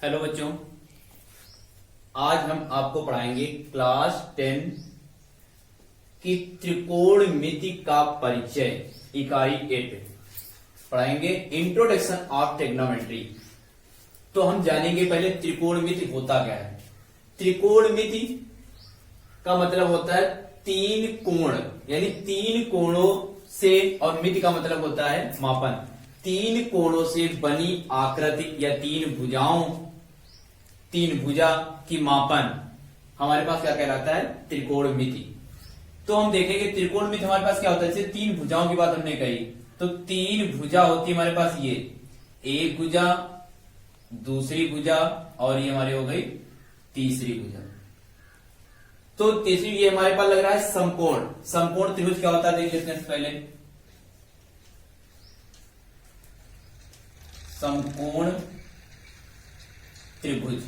Hello बच्चों, आज हम आपको पढ़ाएंगे क्लास 10 की त्रिकोणमिति का परिचय इकाई 8 पढ़ाएंगे। Introduction of trigonometry. तो हम जानेंगे पहले त्रिकोणमिति होता क्या है। त्रिकोणमिति का मतलब होता है तीन कोण, यानी तीन कोणों से, और मिति का मतलब होता है मापन। तीन कोणों से बनी आकृति या तीन भुजा की मापन हमारे पास क्या कहलाता है? त्रिकोणमिति। तो हम देखेंगे त्रिकोणमिति हमारे पास क्या होता है। जैसे तीन भुजाओं की बात हमने कही, तो तीन भुजा होती है हमारे पास, ये एक भुजा, दूसरी भुजा, और ये हमारी हो गई तीसरी भुजा। तो तीसरी ये हमारे पास लग रहा है समकोण। समकोण त्रिभुज क्या होता है देख लेते हैं पहले। समकोण त्रिभुज,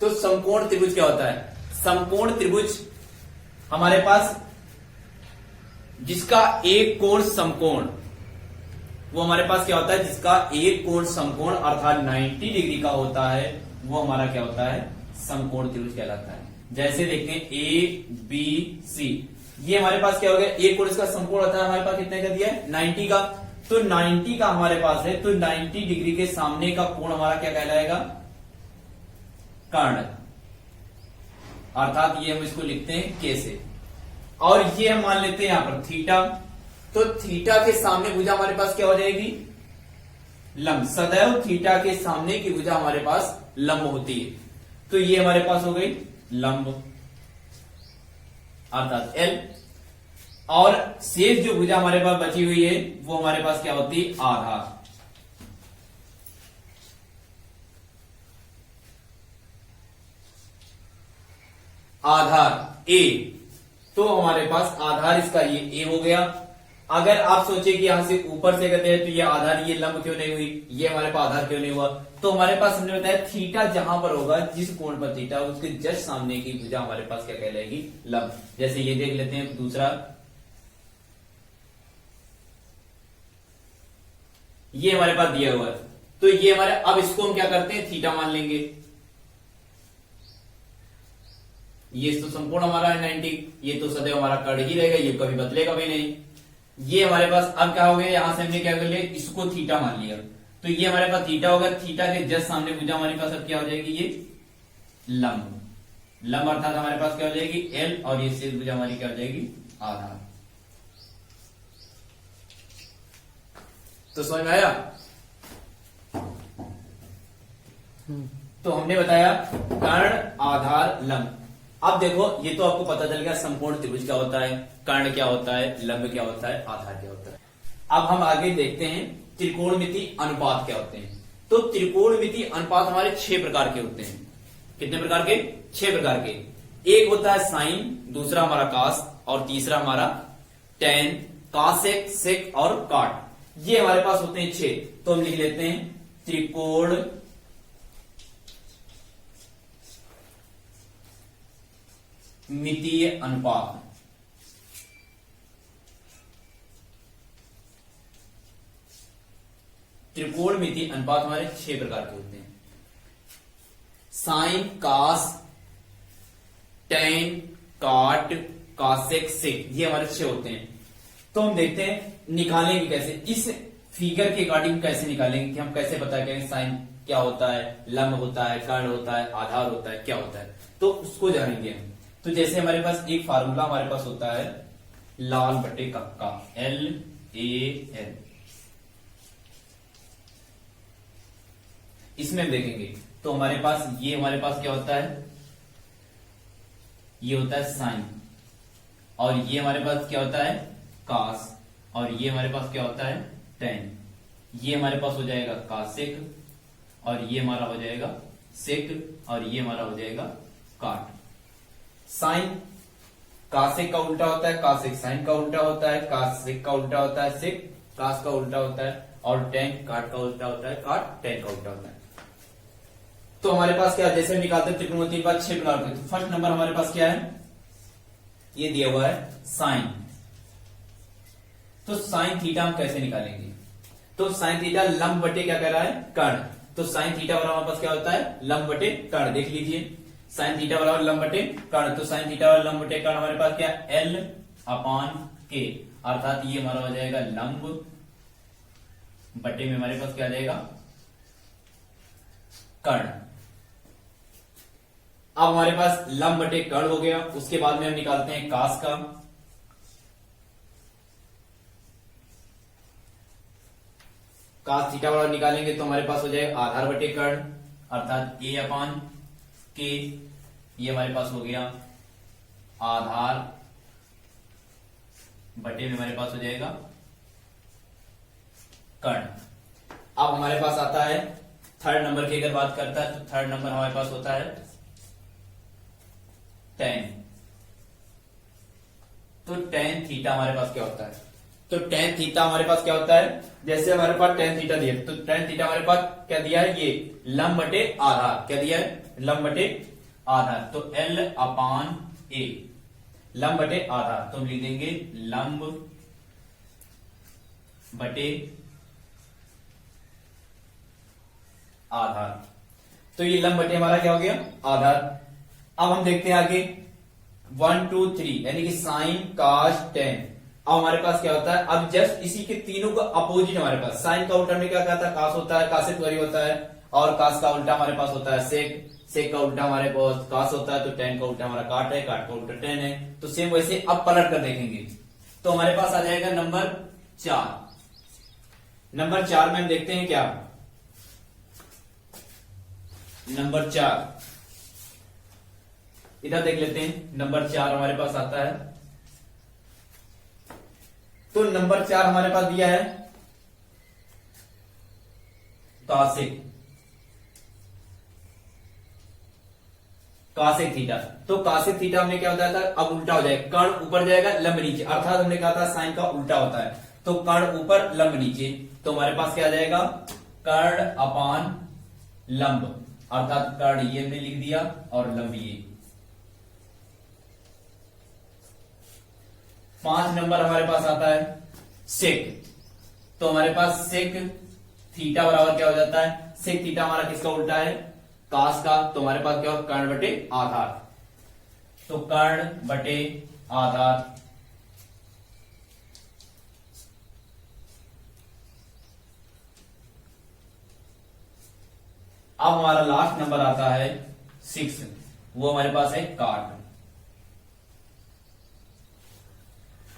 तो समकोण त्रिभुज क्या होता है? समकोण त्रिभुज हमारे पास जिसका एक कोण समकोण, वो हमारे पास क्या होता है? जिसका एक कोण समकोण अर्थात 90 डिग्री का होता है, वो हमारा क्या होता है? समकोण त्रिभुज कहलाता है। जैसे देखते हैं ए बी सी, ये हमारे पास क्या हो गया? एक कोण इसका समकोण होता है हमारे पास कितने का दिया है? 90 का। तो 90 का हमारे पास है, तो 90 डिग्री के सामने का कोण हमारा क्या कहलाएगा? कर्ण। अर्थात ये हम इसको लिखते हैं कैसे, और ये हम मान लेते हैं यहां पर थीटा। तो थीटा के सामने भुजा हमारे पास क्या हो जाएगी? लंब। सदैव थीटा के सामने की भुजा हमारे पास लंब होती है। तो ये हमारे पास हो गई लंब अर्थात एल, और शेष जो भुजा हमारे पास बची हुई है वो हमारे पास क्या होती है? आधार। आधार ए, तो हमारे पास आधार इसका ये ए हो गया। अगर आप सोचे कि यहां से ऊपर से कहते हैं तो ये आधार, ये लंब क्यों नहीं हुई, ये हमारे पास आधार क्यों नहीं हुआ? तो हमारे पास हमने बताया थीटा जहां पर होगा, जिस कोण पर थीटा, उसके जस्ट सामने की भुजा हमारे पास क्या कहलाएगी? लंब। जैसे ये देख लेते हैं दूसरा, ये हमारे पास दिया हुआ है, तो ये हमारे, अब इसको हम क्या करते हैं? थीटा मान लेंगे। ये तो संपूर्ण हमारा है 90, ये तो सदैव हमारा कर्ण ही रहेगा, ये कभी बदलेगा भी नहीं। ये हमारे पास अब क्या हो गया? यहां से हमने क्या कर लिया? इसको थीटा मान लिया, तो ये हमारे पास थीटा होगा। थीटा के जस्ट सामने भुजा हमारे पास अब क्या हो जाएगी? ये लंब। लंब अर्थात हमारे पास क्या हो जाएगी? एल, और ये शेष भुजा हमारी क्या हो जाएगी? आधार। तो समझ में आया? तो हमने बताया कर्ण, आधार, लंब। अब देखो, ये तो आपको पता चल गया समकोण त्रिभुज क्या होता है, कर्ण क्या होता है, लंब क्या होता है, आधार क्या होता है। अब हम आगे देखते हैं त्रिकोणमिति अनुपात क्या होते हैं। तो त्रिकोणमिति अनुपात हमारे 6 प्रकार के होते हैं। कितने प्रकार के? 6 प्रकार के। एक होता है साइन, दूसरा हमारा कास, और तीसरा हमारा टेन, कासेक, सेक और काट। ये हमारे पास होते हैं 6। तो हम लिख लेते हैं त्रिकोण मितीय अनुपात। त्रिकोणमिति अनुपात हमारे 6 प्रकार के होते हैं। साइन, कास, टेन, काट, कासेक, सेक, ये हमारे 6 होते हैं। तो हम देखते हैं निकालेंगे कैसे, इस फिगर के अकॉर्डिंग कैसे निकालेंगे, कि हम कैसे पता करेंगे साइन क्या होता है, लंब होता है, कर्ण होता है, आधार होता है, क्या होता है, तो उसको जानेंगे हम। तो जैसे हमारे पास एक फार्मूला हमारे पास होता है लाल बटे कक्का, LAL। इसमें हम देखेंगे तो हमारे पास ये हमारे पास क्या होता है? ये होता है साइन, और ये हमारे पास क्या होता है? कास, और ये हमारे पास क्या होता है? टेन। ये हमारे पास हो जाएगा कासेक, और ये हमारा हो जाएगा सेक, और ये हमारा हो जाएगा काट। साइन कासेक का उल्टा होता है, कासेक साइन का उल्टा होता है, कासेक का उल्टा होता है सेक, कास का उल्टा होता है, और टेन काट का उल्टा होता है, काट टेन का उल्टा होता है। तो हमारे पास क्या, जैसे हम निकालते हैं त्रिकोणमिति के बाद 6 प्रकार के। तो फर्स्ट नंबर हमारे पास क्या है? ये दिया हुआ है साइन, तो साइन थीटा हम कैसे निकालेंगे? तो साइन थीटा लंब बटे क्या कह रहा है? कर्ण। तो साइन थीटा बराबर हमारे पास क्या होता है? लंब बटे कर्ण। देख लीजिए, साइन थीटा बराबर लंब बटे कर्ण। तो साइन थीटा बराबर लंब बटे कर्ण हमारे पास क्या? L अपॉन K, अर्थात ये हमारा हो जाएगा लंब बटे में हमारे पास क्या आ जाएगा? कर्ण। अब हमारे पास लंब बटे कर्ण हो गया। उसके बाद में हम निकालते हैं कास का। कास थीटा बराबर निकालेंगे तो हमारे पास हो जाएगा आधार बटे कर्ण, अर्थात A अपॉन K। ये हमारे पास हो गया आधार बटे में हमारे पास हो जाएगा कर्ण। अब हमारे पास आता है थर्ड नंबर की, अगर बात करता है तो थर्ड नंबर हमारे पास होता है टेन। तो टेन थीटा हमारे पास क्या होता है? तो टेन थीटा हमारे पास क्या होता है? जैसे हमारे पास टेन थीटा दिया, तो टेन थीटा हमारे पास क्या दिया है? ये लंब बटे आधार। क्या दिया है? लंब बटे आधार। तो L अपान A, लंब बटे आधार। तो हम लिख देंगे लंब बटे आधार। तो ये लंब बटे हमारा क्या हो गया? आधार। अब हम देखते हैं आगे 1 2 3, यानी कि साइन काश टेन। अब हमारे पास क्या होता है? अब जस्ट इसी के तीनों का अपोजिट हमारे पास, साइन का उल्टा में क्या कहता है? कास होता है, कासे त्वरी होता है, और कास का उल्टा हमारे पास होता है सेक, सेक का उल्टा हमारे पास कास होता है, तो टेन का उल्टा हमारा काट है, काट का उल्टा टेन है। तो सेम वैसे अब पलट कर देखेंगे तो हमारे पास आ जाएगा नंबर 4। नंबर 4 में हम देखते हैं क्या? नंबर 4 इधर देख लेते हैं। नंबर 4 हमारे पास आता है, तो नंबर 4 हमारे पास दिया है कासेक, कासेक थीटा। तो कासेक थीटा हमने क्या बताया था? अब उल्टा हो जाएगा, कर्ण ऊपर जाएगा लंब नीचे, अर्थात हमने कहा था साइन का उल्टा होता है। तो कर्ण ऊपर लंब नीचे, तो हमारे पास क्या आ जाएगा? कर्ण अपान लंब, अर्थात कर्ण ये हमने लिख दिया और लंब ये। 5 नंबर हमारे पास आता है सेक। तो हमारे पास सेक थीटा बराबर क्या हो जाता है? सेक थीटा हमारा किसका उल्टा है? कास का। तो हमारे पास क्या हो? कर्ण बटे आधार। तो कर्ण बटे आधार। अब हमारा लास्ट नंबर आता है 6, वो हमारे पास है काट।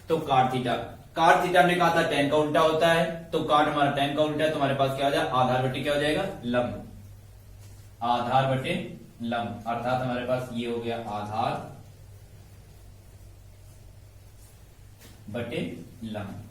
तो काट थीटा, काट थीटा हमने कहा था टेन का उल्टा होता है, तो काट हमारा टेन का उल्टा है, तो हमारे पास क्या हो जाएगा? आधार बटे क्या हो जाएगा? लंब। आधार बटे लंब, अर्थात हमारे पास ये हो गया आधार बटे लंब।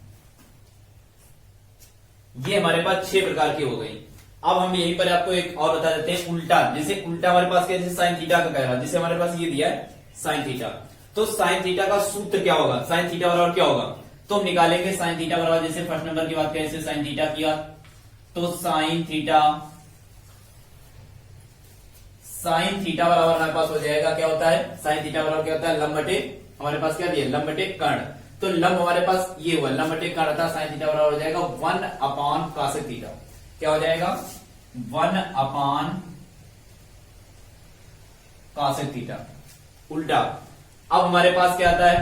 ये हमारे पास 6 प्रकार की हो गई। अब हम यहीं पर आपको एक और बता देते हैं उल्टा। जैसे उल्टा हमारे पास क्या? जैसे साइन थीटा का कह रहा है, जैसे हमारे पास ये दिया है साइन थीटा, तो साइन थीटा का सूत्र क्या होगा? साइन थीटा बराबर क्या होगा? तो हम निकालेंगे साइन थीटा बराबर, जैसे फर्स्ट नंबर की बात करें, जैसे साइन थीटा किया, तो साइन थीटा बराबर हमारे पास हो जाएगा क्या होता है? साइन थीटा बराबर क्या होता है? लंब बटे, हमारे पास क्या दिया? लंब बटे कर्ण। तो लंब हमारे पास ये हुआ, लंब बटे कर्ण था। साइन थीटा बराबर हो जाएगा 1 अपान कासेक थीटा। क्या हो जाएगा? 1 अपान कासेक थीटा उल्टा। अब हमारे पास क्या आता है?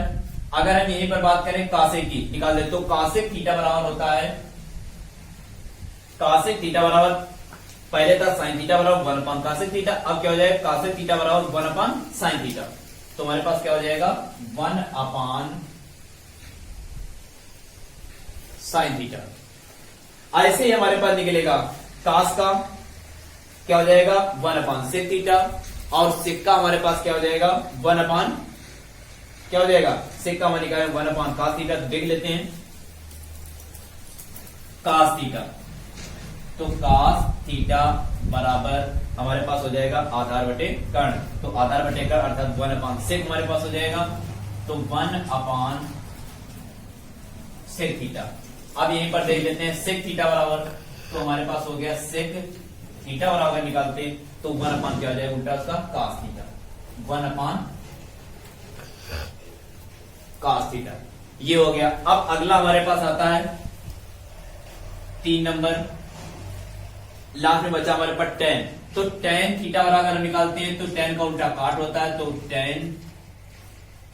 अगर हम यहीं पर बात करें कासेक की, निकाल दे, तो कासेक थीटा बराबर होता है, कासेक थीटा बराबर पहले था साइन थीटा बराबर 1 अपान कासेक थीटा। अब क्या हो जाएगा? कासेक थीटा बराबर 1 अपान साइन थीटा। तो हमारे पास क्या हो जाएगा? 1 अपान साइन थीटा। ऐसे ही हमारे पास निकलेगा कास का क्या हो जाएगा? 1 अपान सेक थीटा, और सेक का हमारे पास क्या हो जाएगा? 1 अपान क्या हो जाएगा? सेक का हमारे निकालेंगे 1 अपान कास थीटा। तो देख लेते हैं कास थीटा। तो कास थीटा बराबर हमारे पास हो जाएगा आधार बटे कर्ण। तो आधार बटे कर्ण अर्थात 1 अपान सेक हमारे पास हो जाएगा, तो 1 अपान सेक थीटा। अब यहीं पर देख लेते हैं सेक थीटा बराबर, तो हमारे पास हो गया सेक थीटा बराबर निकालते हैं, तो 1 अपान क्या हो जाएगा? उल्टा उसका कास थीटा। 1 अपान कास थीटा। ये हो गया। अब अगला हमारे पास आता है 3 नंबर, लास्ट में बचा हमारे पास tan। तो tan थीटा बराबर अगर निकालते हैं तो tan का उल्टा काट होता है, तो tan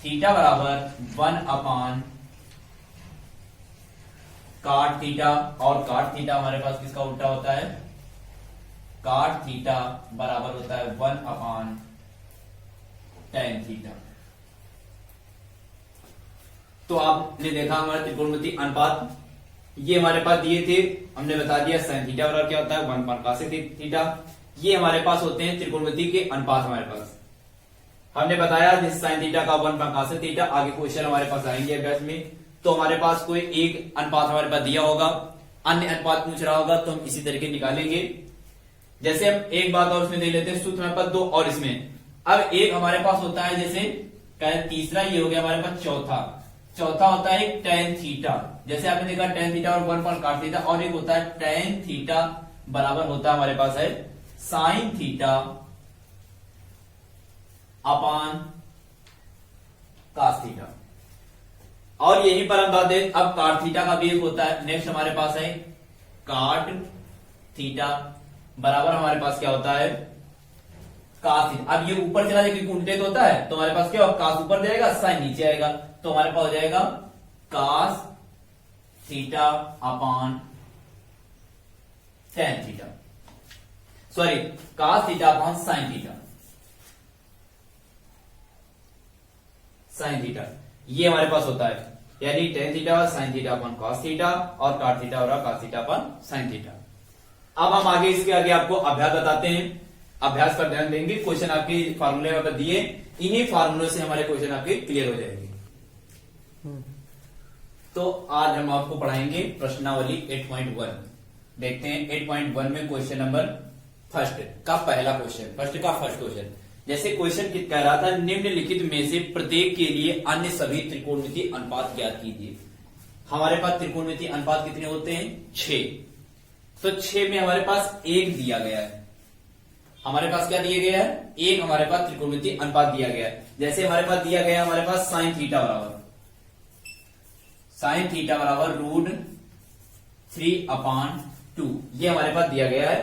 थीटा बराबर 1 अपान काट थीटा, और काट थीटा हमारे पास किसका उल्टा होता है, काट थीटा बराबर होता है 1 अपान tan थीटा। तो आपने देखा हमारा त्रिकोणमितीय अनुपात ये हमारे पास दिए थे, हमने बता दिया sin थीटा बराबर क्या होता है 1 अपान cos थीटा। ये हमारे पास होते हैं त्रिकोणमितीय के अनुपात। हमारे पास हमने बताया जिस sin थीटा का 1 अपान cos थीटा, आगे क्वेश्चन हमारे पास आएंगे अभ्यास में, तो हमारे पास कोई एक अनुपात हमारे पास दिया होगा, अन्य अनुपात पूछ रहा होगा, तो हम इसी तरीके निकालेंगे। जैसे हम एक बात और इसमें देख लेते हैं, सूत्र हमारे पास 2 और इसमें अब एक हमारे पास होता है, जैसे तीसरा ये हो गया हमारे पास, चौथा होता है tan थीटा। जैसे आपने देखा tan थीटा और 1 अपान cos थीटा, और एक होता है tan थीटा बराबर होता है हमारे पास है sin theta upon cos theta. और यहीं पर हम बात दें, अब काट थीटा का भी एक होता है। नेक्स्ट हमारे पास है काट थीटा बराबर हमारे पास क्या होता है cos थीटा। अब ये ऊपर चला जाए क्योंकि उल्टे तो होता है, तो हमारे पास क्या होगा, cos ऊपर जाएगा sin नीचे आएगा, तो हमारे पास हो जाएगा cos theta upon tan theta, sorry cos theta upon sin theta, sin theta ये हमारे पास होता है, यानी tan थीटा sin थीटा अपन cos थीटा और cot थीटा और cos थीटा अपन sin थीटा। अब हम आगे इसके आगे आपको अभ्यास बताते हैं, अभ्यास पर ध्यान देंगे। क्वेश्चन आपके फार्मूले में दिए, इन्हीं फार्मूलों से हमारे क्वेश्चन आपके क्लियर हो जाएंगे। तो आज हम आपको पढ़ाएंगे प्रश्नावली 8.1। देखते हैं 8.1 में क्वेश्चन नंबर फर्स्ट का फर्स्ट क्वेश्चन। जैसे क्वेश्चन कह रहा था, निम्नलिखित में से प्रत्येक के लिए अन्य सभी त्रिकोणमितीय अनुपात ज्ञात कीजिए। हमारे पास त्रिकोणमितीय अनुपात कितने होते हैं, 6। तो 6 में हमारे पास 1 दिया गया है। हमारे पास क्या दिया गया है, 1 हमारे पास त्रिकोणमितीय अनुपात दिया गया है। जैसे हमारे पास दिया गया है हमारे पास sin थीटा बराबर √3/2, ये हमारे पास दिया गया है।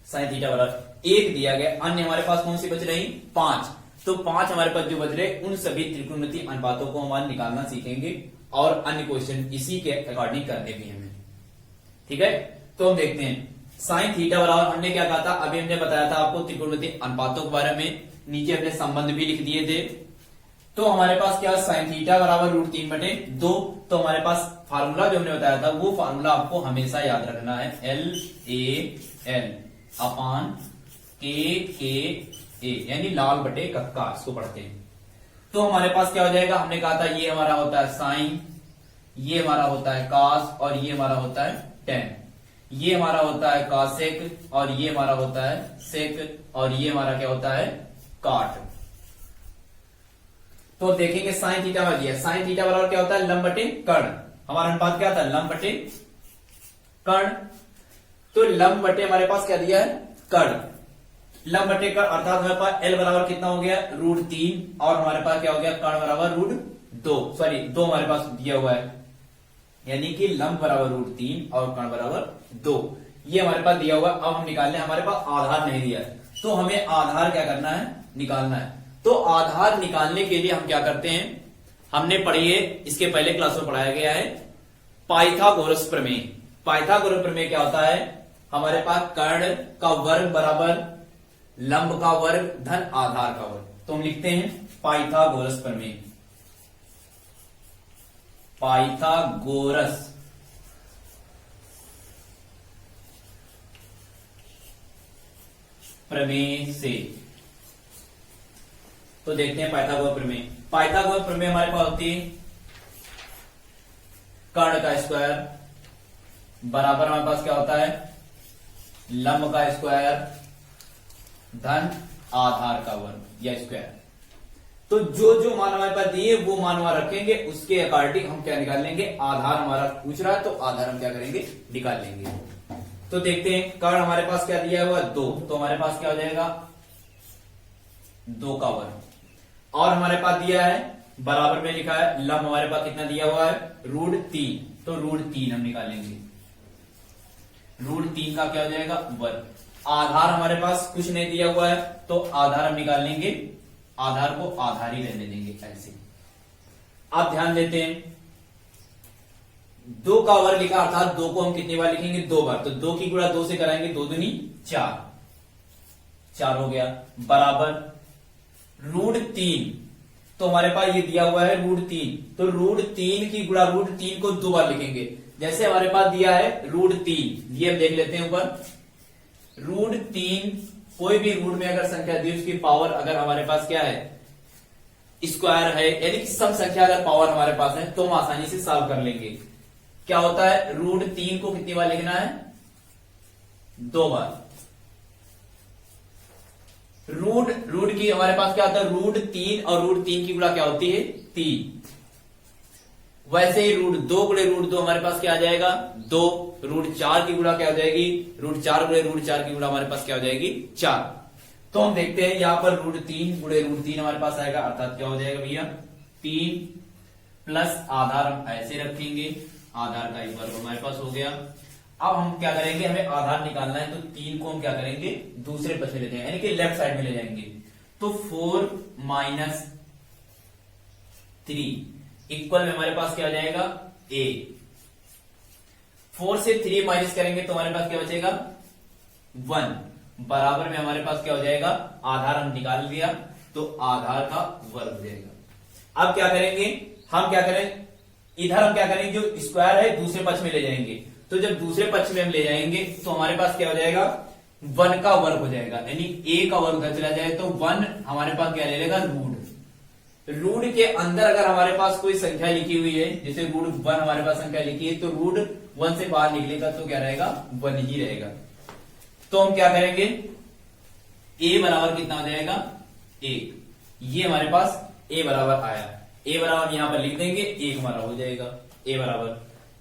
sin थीटा बराबर 1 दिया गया, अन्य हमारे पास कौन सी बच रही, 5। तो 5 हमारे पास जो बच रहे, उन सभी त्रिकोणमितीय अनुपातों को हमारे निकालना सीखेंगे और अन्य क्वेश्चन इसी के अकॉर्डिंग करने भी हमें, ठीक है। तो हम देखते हैं sin थीटा बराबर, हमने क्या कहा था, अभी हमने बताया था आपको त्रिकोणमितीय अनुपातों के बारे में, नीचे हमने संबंध भी लिख दिए थे। तो हमारे पास क्या, sin थीटा बराबर √3/2। तो हमारे पास फार्मूला जो हमने बताया था, वो फार्मूला आपको हमेशा याद रखना है, LAL अपान KKA, यानी लाल बटे कक्का, इसको पढ़ते हैं। तो हमारे पास क्या हो जाएगा, हमने कहा था ये हमारा होता है sin, ये हमारा होता है cos, और ये हमारा होता है tan। ये हमारा होता है cosec, और ये हमारा होता है sec, और ये हमारा क्या होता है cot। तो देखेंगे sin थीटा में दिया, sin थीटा बराबर क्या होता है, लंब बटे कर्ण। हमारा अनुपात क्या था, लंब बटे कर्ण। तो लंब बटे हमारे पास क्या दिया है, कर्ण। लंब बटे कर्ण अर्थात हमारे पास L बराबर कितना हो गया, √3, और हमारे पास क्या हो गया, कर्ण बराबर √2, सॉरी 2 हमारे पास दिया हुआ है, यानी कि लंब बराबर √3 और कर्ण बराबर 2, ये हमारे पास दिया हुआ। अब हम निकालने, हमारे पास आधार नहीं दिया है, तो हमें आधार क्या करना है, निकालना है। तो आधार निकालने के लिए हम क्या करते हैं, हमने पढ़ी है, इसके पहले क्लास में पढ़ाया गया है पाइथागोरस प्रमेय। पाइथागोरस प्रमेय क्या होता है, हमारे पास कर्ण का वर्ग बराबर लंब का वर्ग धन आधार का वर्ग। तो हम लिखते हैं पाइथागोरस प्रमेय, पाइथागोरस प्रमेय से। तो देखते हैं पाइथागोरस प्रमेय। पाइथागोरस प्रमेय हमारे पास होती है कर्ण का स्क्वायर बराबर हमारे पास क्या होता है, लंब का स्क्वायर धन आधार का वर्ग या स्क्वायर। तो जो जो मान हमारे पास दिए वो मान वहां रखेंगे, उसके अकॉर्डिंग हम क्या निकाल लेंगे, आधार हमारा पूछ रहा है तो आधार हम क्या करेंगे, निकाल लेंगे। तो देखते हैं कर्ण हमारे पास क्या दिया हुआ, 2, तो हमारे पास क्या हो जाएगा 2 का वर्ग, और हमारे पास दिया है बराबर में लिखा है लंब हमारे पास कितना दिया हुआ है √3, तो √3 हम निकालेंगे। √3 का क्या हो जाएगा वर्ग। आधार हमारे पास कुछ नहीं दिया हुआ है तो आधार हम निकाल लेंगे, आधार को आधार ही रहने देंगे ऐसे। आप ध्यान देते हैं 2 का वर्ग लिखा अर्थात 2 को हम कितनी बार लिखेंगे 2 बार, तो 2 की गुणा 2 से कराएंगे 2 दूनी 4, 4 हो गया बराबर √3, तो हमारे पास ये दिया हुआ है √3, तो √3 की गुणा √3 को 2 बार लिखेंगे। जैसे हमारे पास दिया है √3, ये हम देख लेते हैं ऊपर √3, कोई भी रूट में अगर संख्या दी उसकी पावर अगर हमारे पास क्या है स्क्वायर है, यानी कि सम संख्या अगर पावर हमारे पास है तो हम आसानी से सॉल्व कर लेंगे। क्या होता है √3 को कितनी बार लिखना है 2 बार। रूट की हमारे पास क्या होता है √3 और √3 की गुणा क्या होती है 3। वैसे ही √2 गुणे √2 हमारे पास क्या आ जाएगा 2, √4 की गुणा क्या हो जाएगी √4 गुणे √4 की गुणा हमारे पास क्या हो जाएगी 4। तो हम देखते हैं यहां पर √3 गुणे √3 हमारे पास आएगा, अर्थात क्या हो जाएगा भैया 3 प्लस आधार हम ऐसे रखेंगे, आधार का एक वर्ग हमारे पास हो गया। अब हम क्या करेंगे, हमें आधार निकालना है तो 3 को हम क्या करेंगे दूसरे पक्ष में ले जाएंगे, यानी कि लेफ्ट साइड में ले जाएंगे। तो 4 - 3 इक्वल में हमारे पास क्या हो जाएगा a। 4 से 3 माइनस करेंगे तो हमारे पास क्या बचेगा 1, बराबर में हमारे पास क्या हो जाएगा आधार हम निकाल लिया तो आधार का वर्ग हो जाएगा। अब क्या करेंगे, हम क्या करें इधर हम क्या करेंगे जो स्क्वायर है दूसरे पक्ष में ले जाएंगे, तो जब दूसरे पक्ष में हम ले जाएंगे तो हमारे पास क्या हो जाएगा 1 का वर्ग हो जाएगा, यानी a का वर्ग उधर चला जाए तो 1 हमारे पास क्या ले लेगा रूट के अंदर अगर हमारे पास कोई संख्या लिखी हुई है, जैसे √1 हमारे पास संख्या लिखी है तो √1 से बाहर निकलेगा तो क्या रहेगा 1 ही रहेगा। तो हम क्या करेंगे a बराबर कितना हो जाएगा 1, ये हमारे पास a बराबर आया, a बराबर यहां पर लिख देंगे 1 हमारा हो जाएगा a बराबर।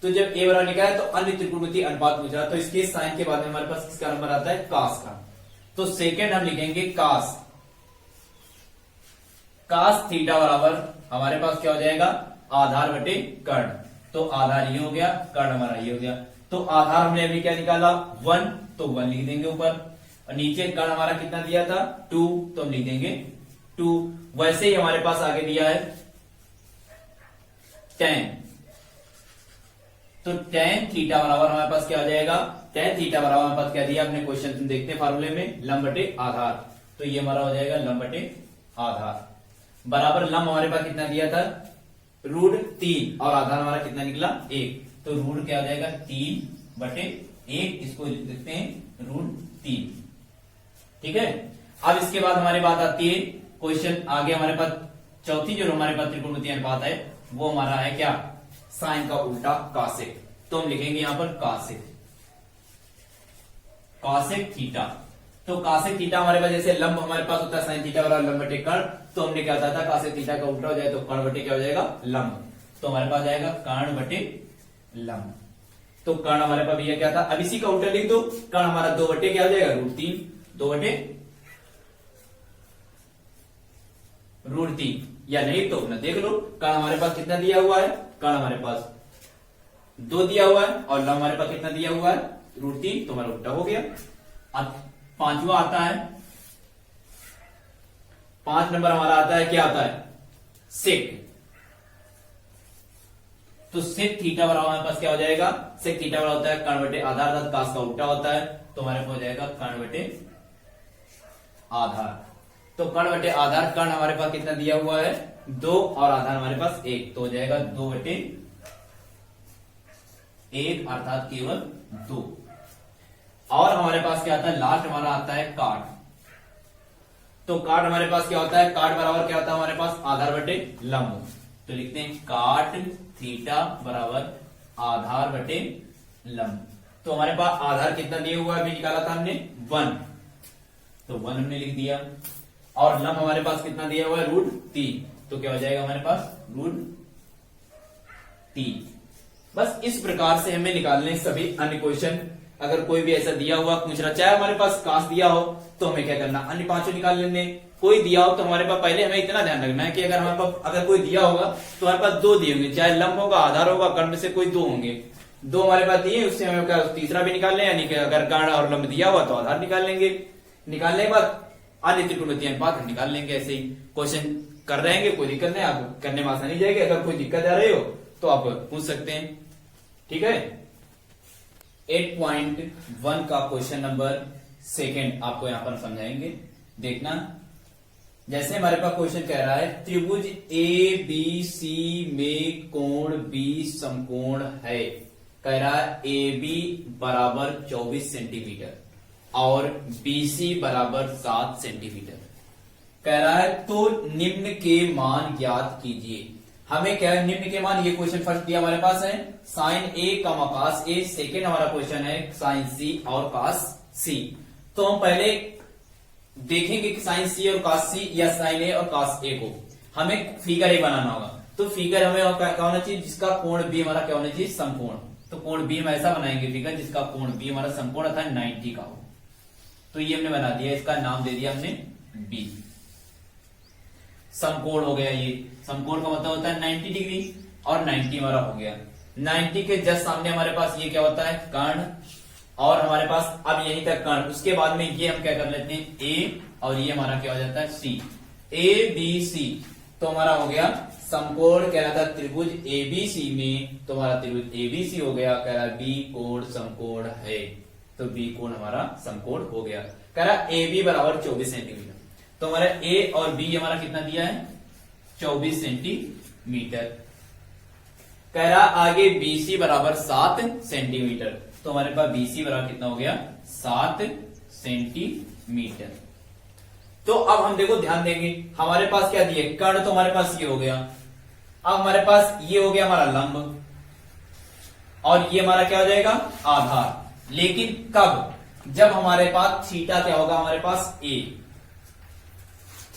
तो जब a बराबर लिखा है तो अन्य त्रिकोणमितीय अनुपात पूछा, तो इसके साइन के बाद में हमारे पास किसका नंबर आता है cos का, तो सेकेंड हम लिखेंगे cos थीटा बराबर हमारे पास क्या हो जाएगा आधार बटे कर्ण, तो आधार ये हो गया कर्ण हमारा ये हो गया। तो आधार हमने अभी क्या निकाला 1, तो 1 लिख देंगे ऊपर, और नीचे कर्ण हमारा कितना दिया था 2, तो हम लिख देंगे 2। वैसे ही हमारे पास आगे दिया है tan, तो tan थीटा बराबर हमारे पास क्या हो जाएगा tan थीटा बराबर हमारे पास क्या दिया अपने क्वेश्चन देखते हैं फार्मूले में लंब बटे आधार, तो ये हमारा हो जाएगा लंब बटे आधार बराबर लंब हमारे पास कितना दिया था √3 और आधार हमारा कितना निकला 1, तो रूट क्या हो जाएगा 3/1, इसको लिखते हैं √3। ठीक है, अब इसके बाद हमारी बात आती है क्वेश्चन आगे हमारे पास चौथी जो हमारे पास त्रिकोणमितीय अनुपात है वो हमारा है क्या साइन का उल्टा कॉसेक, तो हम लिखेंगे यहां पर कॉसेक थीटा। तो कॉसेक थीटा हमारे पास जैसे लंब हमारे पास होता है साइन थीटा बराबर लंब बटे कर्ण, तो हमने क्या था कॉसेक थीटा का उल्टा हो जाए तो कर्ण बटे क्या हो जाएगा लंब, तो हमारे पास जाएगा कर्ण बटे लंब। तो कर्ण हमारे पास भैया क्या था, अब इसी का उल्टा लिख दो, कर्ण हमारा 2 बटे क्या हो जाएगा √3, 2 बटे √3, या नहीं तो अपना देख लो कर्ण हमारे पास कितना दिया हुआ है, कर्ण हमारे पास 2 दिया हुआ है और लंब हमारे पास कितना दिया हुआ है √3, तो हमारा उल्टा हो गया। अब 5वां आता है, 5 नंबर हमारा आता है क्या आता है सेक, तो सेक थीटा बराबर हमारे पास क्या हो जाएगा सेक थीटा बराबर होता है कर्ण बटे आधार, अर्थात कास का उल्टा होता है, तो हमारे पास हो जाएगा कर्ण बटे आधार। तो कर्ण बटे आधार, कर्ण हमारे पास कितना दिया हुआ है 2 और आधार हमारे पास 1, तो हो जाएगा 2 बटे 1 अर्थात केवल 2। और हमारे पास क्या आता है लास्ट हमारा आता है काट, तो काट हमारे पास क्या होता है काट बराबर क्या होता है हमारे पास आधार बटे लंब, तो लिखते हैं काट थीटा बराबर आधार बटे लंब। तो हमारे पास आधार कितना दिया हुआ है अभी निकाला था हमने 1, तो 1 हमने लिख दिया, और लंब हमारे पास कितना दिया हुआ है √3, तो क्या हो जाएगा हमारे पास √3। बस इस प्रकार से हमें निकालने सभी अन्य क्वेश्चन अगर कोई भी ऐसा दिया हुआ पूछ रहा, चाहे हमारे पास काश दिया हो तो हमें क्या करना, अन्य पांचों निकाल लेंगे। कोई दिया हो तो हमारे पास पहले हमें इतना ध्यान रखना है कि अगर हमारे पास अगर कोई दिया होगा तो हमारे पास दो दिए होंगे, चाहे लंब होगा आधार होगा कर्ण में से कोई दो होंगे, दो हमारे पास दिए, उससे हमें क्या तीसरा भी निकाल लें, यानी कि अगर कर्ण और लंब दिया हुआ तो आधार निकाल लेंगे। निकालने के बाद अन्य त्रिकोणमितीय अनुपात निकाल लेंगे। ऐसे ही क्वेश्चन कर रहेंगे, कोई दिक्कत नहीं, आप करने में आसानी जाएगी। अगर कोई दिक्कत आ रही हो तो आप पूछ सकते हैं। ठीक है, 8.1 का क्वेश्चन नंबर सेकंड आपको यहां पर समझाएंगे, देखना। जैसे हमारे पास क्वेश्चन कह रहा है त्रिभुज ए बी सी में कोण बी समकोण है, कह रहा है ए बी बराबर 24 सेंटीमीटर और बीसी बराबर 7 सेंटीमीटर, कह रहा है तो निम्न के मान ज्ञात कीजिए। हमें क्या है निम्न के मान, ये क्वेश्चन फर्स्ट दिया हमारे पास है sign A comma cos A, second हमारा क्वेश्चन है साइन सी और कॉस सी। तो हम पहले देखेंगे कि साइन सी और कॉस सी या साइन ए और कॉस ए को हमें फिगर ए बनाना होगा। तो फिगर हमें क्या होना चाहिए, जिसका कोण बी हमारा क्या होना चाहिए, समकोण। तो कोण बी हम ऐसा बनाएंगे फिगर जिसका कोण बी हमारा समकोण अर्थात 90 का हो। तो ये हमने बना दिया, इसका नाम दे दिया हमने बी, समकोण हो गया। ये समकोण का मतलब होता है 90 डिग्री और 90 हमारा हो गया। 90 के जस्ट सामने हमारे पास ये क्या होता है, कर्ण, और हमारे पास अब यहीं तक कर्ण, उसके बाद में ये हम क्या कर लेते हैं ए, और ये हमारा क्या हो जाता है सी, ए बी सी। तो हमारा हो गया समकोण, कह रहा था त्रिभुज ए बी सी में, तो हमारा त्रिभुज ए बी सी हो गया। कह रहा बी कोण समकोण है, तो बी कोण हमारा समकोण हो गया। कह रहा ए बी बराबर 24 सेंटीमीटर, तो हमारा ए और बी हमारा कितना दिया है, 24 सेंटीमीटर। कह रहा आगे बीसी बराबर 7 सेंटीमीटर, तो हमारे पास बीसी बराबर कितना हो गया, 7 सेंटीमीटर। तो अब हम देखो ध्यान देंगे, हमारे पास क्या दिए, कर्ण, तो हमारे पास ये हो गया। अब हमारे पास ये हो गया हमारा लंब, और ये हमारा क्या हो जाएगा, आधार। लेकिन कब, जब हमारे पास थीटा क्या होगा, हमारे पास ए,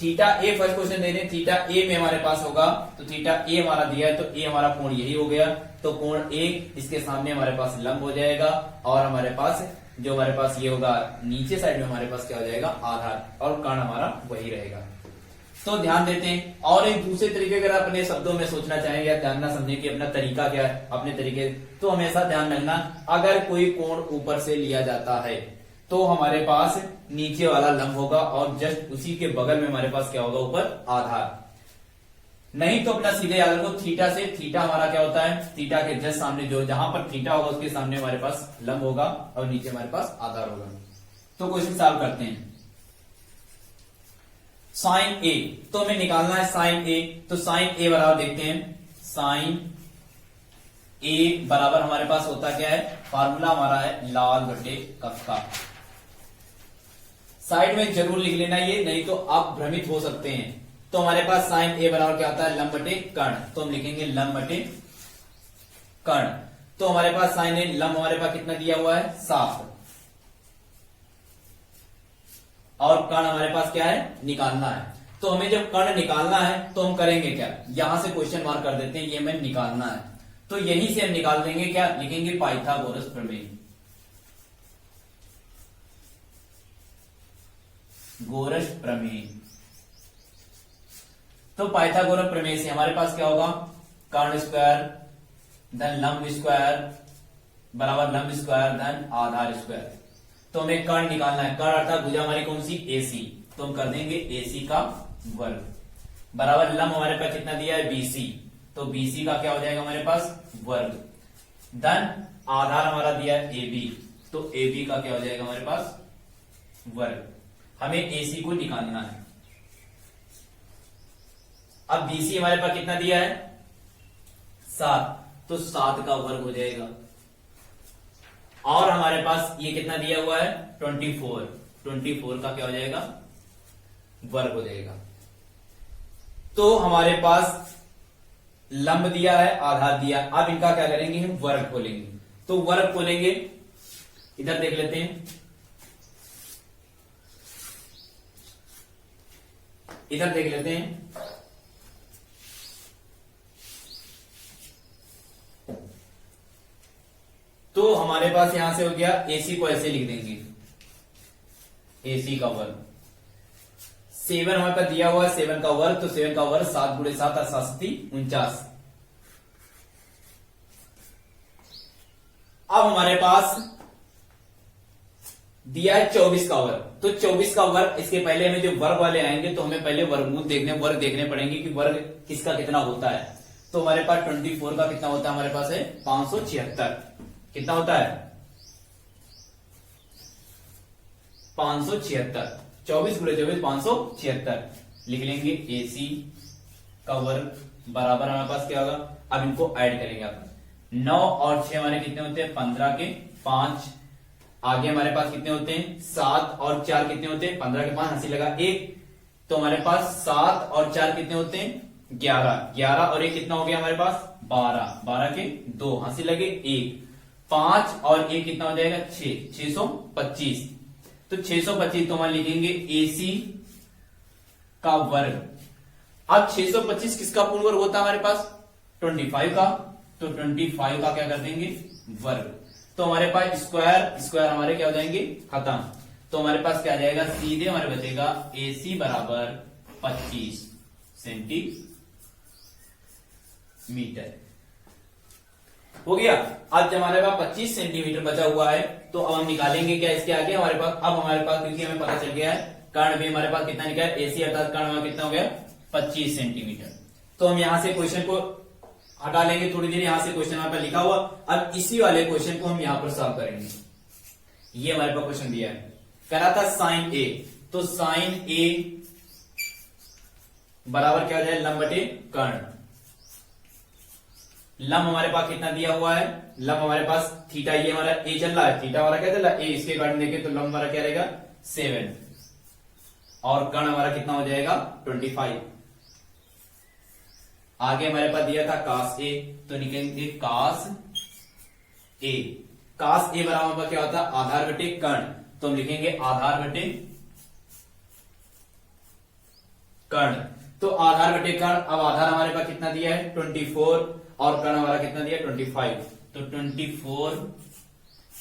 थीटा ए फर्स्ट क्वेश्चन दे रहे हैं, थीटा ए में हमारे पास होगा, तो थीटा ए हमारा दिया है, तो ए हमारा कोण यही हो गया। तो कोण ए, इसके सामने हमारे पास लंब हो जाएगा, और हमारे पास जो हमारे पास ये होगा नीचे साइड में हमारे पास क्या हो जाएगा, आधार, और कर्ण हमारा वही रहेगा। तो ध्यान देते हैं। और एक दूसरे तरीके अगर अपने शब्दों में सोचना चाहेंगे या जानना समझे कि अपना तरीका क्या है, अपने तरीके, तो हमेशा ध्यान रखना, अगर कोई कोण ऊपर से लिया जाता है तो हमारे पास नीचे वाला लंब होगा, और जस्ट उसी के बगल में हमारे पास क्या होगा, ऊपर आधार। नहीं तो अपना सीधे याद रखो, थीटा से, थीटा हमारा क्या होता है, थीटा के जस्ट सामने जो जहां पर थीटा होगा उसके सामने हमारे पास लंब होगा, और नीचे हमारे पास आधार होगा। तो क्वेश्चन सॉल्व करते हैं। साइन ए, तो हमें निकालना है साइन ए, तो साइन ए बराबर देखते हैं, साइन ए बराबर हमारे पास होता क्या है, फार्मूला हमारा है लाल बटे कफ का। साइड में जरूर लिख लेना ये, नहीं तो आप भ्रमित हो सकते हैं। तो हमारे पास साइन ए बराबर क्या होता है, लंब बटे कर्ण, तो हम लिखेंगे लंब बटे कर्ण। तो हमारे पास साइन ए, लंब हमारे पास कितना दिया हुआ है, 7, और कर्ण हमारे पास क्या है, निकालना है। तो हमें जब कर्ण निकालना है तो हम करेंगे क्या, यहां से क्वेश्चन मार्क कर देते हैं, ये हमें निकालना है, तो यहीं से हम निकाल देंगे, क्या लिखेंगे, पाइथागोरस प्रमेय, गोरस प्रमेय। तो पाइथागोरस प्रमेय से हमारे पास क्या होगा, कर्ण स्क्वायर धन लंब स्क्वायर बराबर लंब स्क्वायर धन आधार स्क्वायर। तो हमें कर्ण निकालना है, कर्ण अर्थात भुजा हमारी कौन सी, एसी, तो हम कर देंगे एसी का वर्ग बराबर लंब हमारे पास कितना दिया है, बीसी, तो बीसी का क्या हो जाएगा हमारे पास, वर्ग धन आधार हमारा दिया है एबी, तो एबी का क्या हो जाएगा हमारे पास, वर्ग। हमें एसी को निकालना है। अब बीसी हमारे पास कितना दिया है, 7, तो 7 का वर्ग हो जाएगा, और हमारे पास ये कितना दिया हुआ है, 24, 24 का क्या हो जाएगा, वर्ग हो जाएगा। तो हमारे पास लंब दिया है, आधार दिया, अब इनका क्या करेंगे, हम वर्ग खोलेंगे। तो वर्ग खोलेंगे, इधर देख लेते हैं, इधर देख लेते हैं, तो तो हमारे पास यहां से हो गया AC को ऐसे लिख देंगे, AC का वर्ग। 7 हमारे पास दिया हुआ है 7 का वर्ग, तो 7 का वर्ग 7 गुणे 7 और 7 49। अब हमारे पास दिया है 24 का वर्ग, तो 24 का वर्ग, इसके पहले हमें जो वर्ग वाले आएंगे तो हमें पहले वर्ग देखने पड़ेंगे कि वर्ग किसका कितना होता है। तो हमारे पास 24 का कितना होता है, हमारे पास है 576। कितना होता है 576, 24 गुणे 24 576 लिख लेंगे। AC का वर्ग बराबर हमारे पास क्या होगा, अब इनको ऐड करेंगे आप। 9 और 6 हमारे कितने होते हैं 15 के 5। आगे हमारे पास कितने होते हैं 7 और 4 कितने होते हैं 15 के 5, हंसी लगा 1। तो हमारे पास 7 और 4 कितने होते हैं 11, 11 और 1 कितना हो गया हमारे पास 12, 12 के 2, हंसी लगे 1। 5 और 1 कितना हो जाएगा 6, 625। तो 625 तो हम लिखेंगे AC का वर्ग। अब 625 किसका पूर्ण वर्ग होता है हमारे पास 25 का, तो 25 का क्या कर देंगे वर्ग। तो हमारे पास स्क्वायर स्क्वायर हमारे क्या हो जाएंगे खत्म। तो हमारे पास क्या आ जाएगा, सीधे हमारे बचेगा AC बराबर 25 सेंटीमीटर। हो गया। अब जब हमारे पास 25 सेंटीमीटर बचा हुआ है तो अब हम निकालेंगे क्या इसके आगे हमारे पास। अब हमारे पास क्योंकि हमें पता चल गया है कर्ण भी हमारे पास कितना निकला है, AC अर्थात कर्ण हमारा कितना हो गया 25 सेंटीमीटर। तो हम यहां से क्वेश्चन को हटा लेंगे थोड़ी देर, यहां से क्वेश्चन हमारे पास लिखा हुआ। अब इसी वाले क्वेश्चन को हम यहां पर सॉल्व करेंगे। ये हमारे पास क्वेश्चन दिया है, कह रहा था साइन A, तो साइन A बराबर क्या हो जाए लंब बटे कर्ण। लंब हमारे पास कितना दिया हुआ है, लंब हमारे पास थीटा, ये हमारा A चल रहा है, थीटा हमारा क्या चल रहा है A, इसके अकॉर्डिंग देखें तो लंब हमारा क्या रहेगा 7 और कर्ण हमारा कितना हो जाएगा 25। आगे हमारे पास दिया था cos A, तो निकलेंगे cos A। cos A बराबर क्या होता है आधार बटे कर्ण, तो हम लिखेंगे आधार बटे कर्ण। तो आधार बटे कर्ण, अब आधार हमारे पास कितना दिया है 24 और कर्ण हमारा कितना दिया 25, तो 24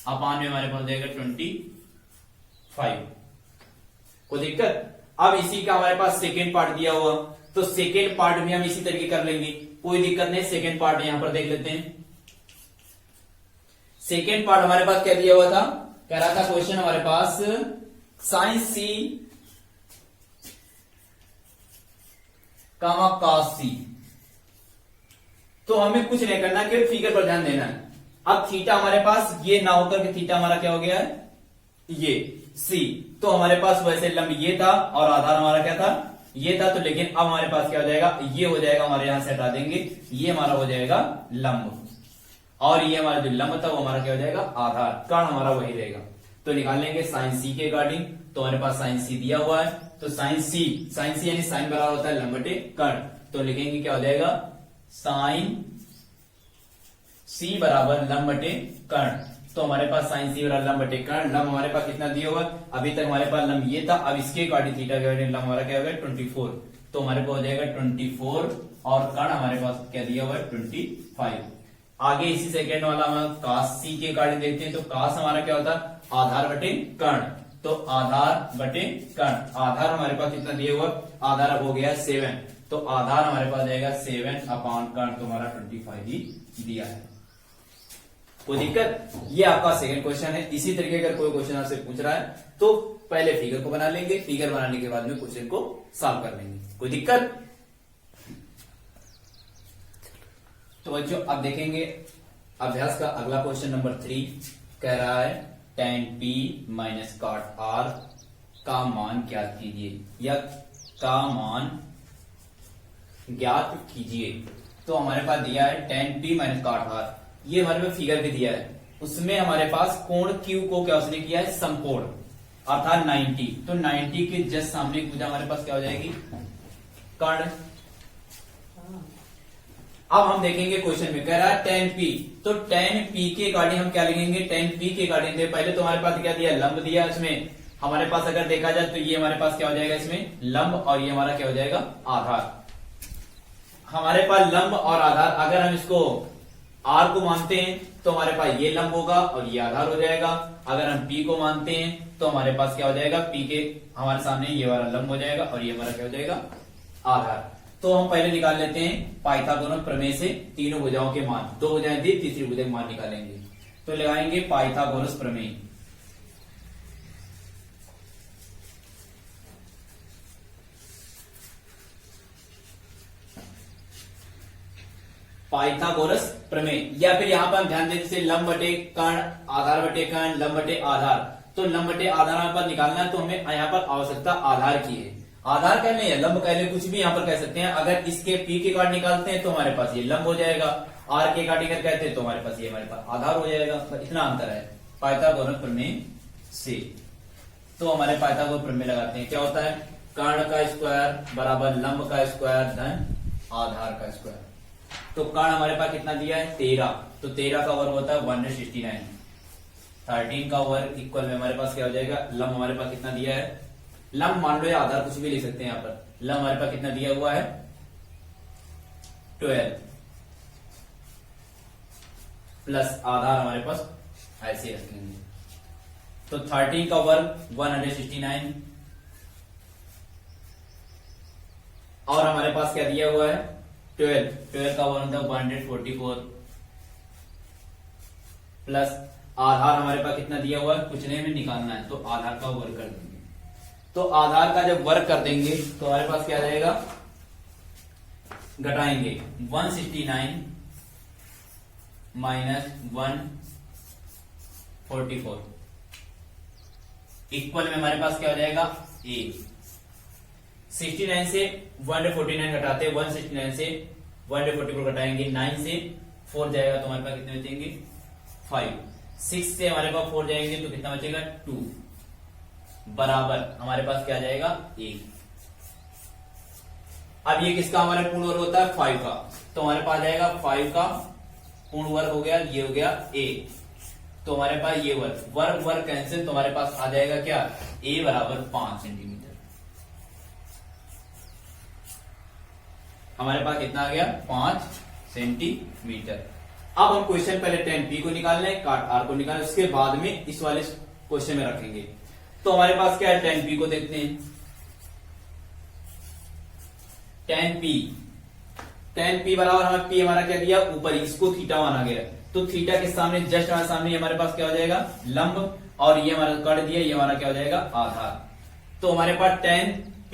अपान में हमारे पास देगा 25। कोई दिक्कत। अब इसी का हमारे पास सेकेंड पार्ट दिया हुआ, तो सेकेंड पार्ट में हम इसी तरीके कर लेंगे, कोई दिक्कत नहीं। सेकेंड पार्ट यहां पर देख लेते हैं। सेकेंड पार्ट हमारे पास क्या दिया हुआ था, कह रहा था क्वेश्चन हमारे पास साइन C कामा cos C। तो हमें कुछ नहीं करना, केवल फिगर पर ध्यान देना है। अब थीटा हमारे पास ये ना होकर के थीटा हमारा क्या हो गया है ये C, तो हमारे पास वैसे लंब ये था और आधार हमारा क्या था ये था। तो लेकिन अब हमारे पास क्या हो जाएगा, ये हो जाएगा हमारे यहां से हटा देंगे, ये हमारा हो जाएगा लंब और ये हमारा जो लंब था वो हमारा क्या हो जाएगा आधार, कर्ण हमारा वही रहेगा। तो निकाल लेंगे साइन C के अकॉर्डिंग, तो हमारे पास साइन C दिया हुआ है, तो साइन C यानी साइन बराबर होता है लंब बटे कर्ण, तो लिखेंगे क्या हो जाएगा साइन C बराबर लंब बटे कर्ण। तो हमारे पास साइन C बराबर लंब बटे कर्ण, लंब हमारे पास कितना दिया हुआ, अभी तक हमारे पास लंब ये था, अब इसके अकॉर्डिंग थीटा के अकॉर्डिंग लंब हमारा क्या हो गया 24, तो हमारे पास हो जाएगा 24 और कर्ण हमारे पास क्या दिया हुआ है 25। आगे इसी सेकेंड वाला हम cos C के अकॉर्डिंग देखते हैं, तो cos हमारा क्या होता है आधार बटे कर्ण, तो आधार बटे कर्ण। आधार हमारे पास कितना दिया हुआ, आधार हो गया 7, तो आधार हमारे पास जाएगा 7 अपान कर्ण, तो हमारा 25 ही दिया है। कोई दिक्कत। ये आपका सेकंड क्वेश्चन है। इसी तरीके अगर कोई क्वेश्चन आपसे पूछ रहा है तो पहले फिगर को बना लेंगे, फिगर बनाने के बाद में क्वेश्चन को सॉल्व कर लेंगे। कोई दिक्कत। तो बच्चों अब देखेंगे अभ्यास का अगला क्वेश्चन नंबर 3, कह रहा है tan P minus cot R का मान ज्ञात कीजिए या का मान ज्ञात कीजिए। तो हमारे पास दिया है tan P minus cot R, ये हमारे पास फिगर भी दिया है, उसमें हमारे पास कोण Q को क्या उसने किया है समकोण अर्थात 90, तो 90 के जस्ट सामने पूजा हमारे पास क्या हो जाएगी कर्ण। अब हम देखेंगे क्वेश्चन में कह रहा है tan P, तो tan P के अकॉर्डिंग हम क्या लिखेंगे, tan P के अकॉर्डिंग पहले तो हमारे पास क्या दिया लंब दिया, इसमें हमारे पास अगर देखा जाए तो ये हमारे पास क्या हो जाएगा इसमें लंब और ये हमारा क्या हो जाएगा आधार। हमारे पास लंब और आधार, अगर हम इसको आर को मानते हैं तो हमारे पास ये लंब होगा और ये आधार हो जाएगा। अगर हम पी को मानते हैं तो हमारे पास क्या हो जाएगा, पी के हमारे सामने ये वाला लंब हो जाएगा और ये हमारा क्या हो जाएगा, आधार। तो हम पहले निकाल लेते हैं पाइथागोरस प्रमेय से तीनों भुजाओं के मान। दो भुजाएं दी, तीसरी भुजा के मान निकालेंगे। तो लगाएंगे पाइथागोरस प्रमेय। पाइथागोरस प्रमेय, या फिर यहां पर हम ध्यान दें जैसे लंब बटे कर्ण, आधार बटे कर्ण, लंब बटे आधार। तो लंब बटे आधार पर निकालना है तो हमें यहाँ पर आवश्यकता आधार की है। आधार कह लें या लंब कह लें, कुछ भी यहाँ पर कह सकते हैं। अगर इसके पी के काट निकालते हैं तो हमारे पास ये लंब हो जाएगा, आर के काट अगर कहते हैं तो हमारे पास ये हमारे पास आधार हो जाएगा। तो इतना अंतर है पाइथागोरस प्रमेय से। तो हमारे पाइथागोरस प्रमेय लगाते हैं, क्या होता है, कर्ण का स्क्वायर बराबर लंब का स्क्वायर धन आधार का स्क्वायर। तो कर्ण हमारे पास कितना दिया है, 13। तो 13 का वर्ग होता है 169। 13 का वर्ग इक्वल में हमारे पास क्या हो जाएगा, लंब हमारे पास कितना दिया है, लंब मान लो या आधार कुछ भी लिख सकते हैं यहाँ पर। लंब हमारे पास कितना दिया हुआ है 12 प्लस आधार हमारे पास ऐसे रखेंगे। तो 13 का वर्ग 169 और हमारे पास क्या दिया हुआ है 12 का वर्ग 144 प्लस आधार हमारे पास कितना दिया हुआ है, कुछ नहीं में निकालना है तो आधार का वर्ग कर देंगे। तो आधार का जब वर्ग कर देंगे तो हमारे पास क्या आ जाएगा, घटाएंगे 169 माइनस 144 इक्वल में हमारे पास क्या हो जाएगा ए। 69 से 149 घटाते हैं, 169 से 144 घटाएंगे, 9 से 4 जाएगा तो हमारे पास कितने बचेंगे 5। 6 से हमारे पास 4 जाएंगे तो कितना बचेगा 2 बराबर हमारे पास क्या जाएगा 1। अब ये किसका हमारे पूर्ण वर्ग होता है 5 का, तो हमारे पास जाएगा 5 का पूर्ण वर्ग हो गया, ये हो गया a। तो हमारे पास ये वर्ग वर्ग कैंसिल, तो हमारे पास आ जाएगा क्या a बराबर 5 सेंटीमीटर। हमारे पास कितना आ गया 5 सेंटीमीटर। अब हम क्वेश्चन पहले tan p को निकाल लें, काट r को निकालें, उसके बाद में इस वाले क्वेश्चन में रखेंगे। तो हमारे पास क्या है tan p को देखते हैं। tan p बराबर हमें p हमारा क्या दिया ऊपर, इसको थीटा माना गया। तो थीटा के सामने जस्ट हमारे सामने हमारे पास क्या हो जाएगा लंब, और ये हमारा कट दिया, ये हमारा क्या हो जाएगा आधार। तो हमारे पास tan p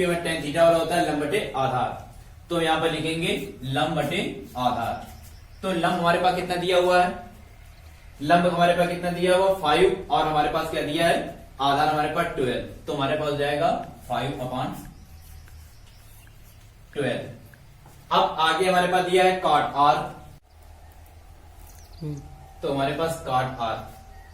में tan थीटा वाला होता है लंब बटे आधार। तो यहां पर लिखेंगे लंब बटे आधार। तो लंब हमारे पास कितना दिया हुआ है, लंब हमारे पास कितना दिया हुआ 5 और हमारे पास क्या दिया है आधार हमारे पास 12। तो हमारे पास हो जाएगा 5/12। अब आगे हमारे पास दिया है काट r, तो हमारे पास काट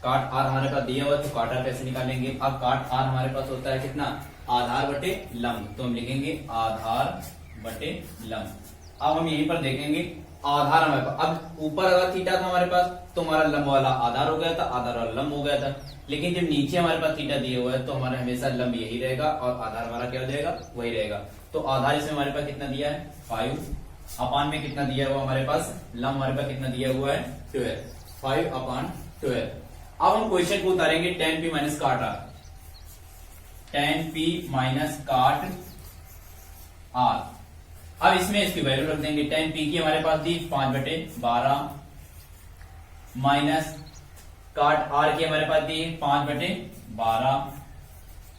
r हमारे पास दिया हुआ है, तो काट r कैसे निकालेंगे। अब काट r हमारे पास होता है कितना आधार बटे लंब, तो हम लिखेंगे आधार बटे लंब। अब हम यहीं पर देखेंगे आधार हमारे पास, अब ऊपर अगर थीटा था हमारे पास तो हमारा लंब वाला आधार हो गया था, आधार वाला लंब हो गया था। लेकिन जब नीचे हमारे पास थीटा दिए हुआ है तो हमारा हमेशा लंब यही रहेगा और आधार हमारा क्या हो जाएगा वही रहेगा। तो आधार इसमें हमारे पास कितना दिया है 5 अपान में कितना दिया हुआ हमारे पास लंब हमारे पास कितना दिया हुआ है 12, 5/12। अब हम क्वेश्चन को उतारेंगे tan p माइनस काट r, tan p माइनस काट r। अब इसमें इसकी वैल्यू रख देंगे। tan p की हमारे पास दी 5/12 माइनस काट r की हमारे पास दी 5/12।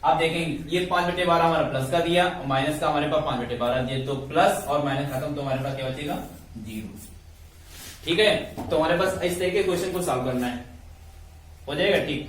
अब देखेंगे ये 5/12 हमारा प्लस का दिया और माइनस का हमारे पास 5/12 दिया, तो प्लस और माइनस खत्म तो हमारे पास क्या बचेगा 0। ठीक है, तो हमारे पास इस तरह के क्वेश्चन को सॉल्व करना है, हो जाएगा ठीक।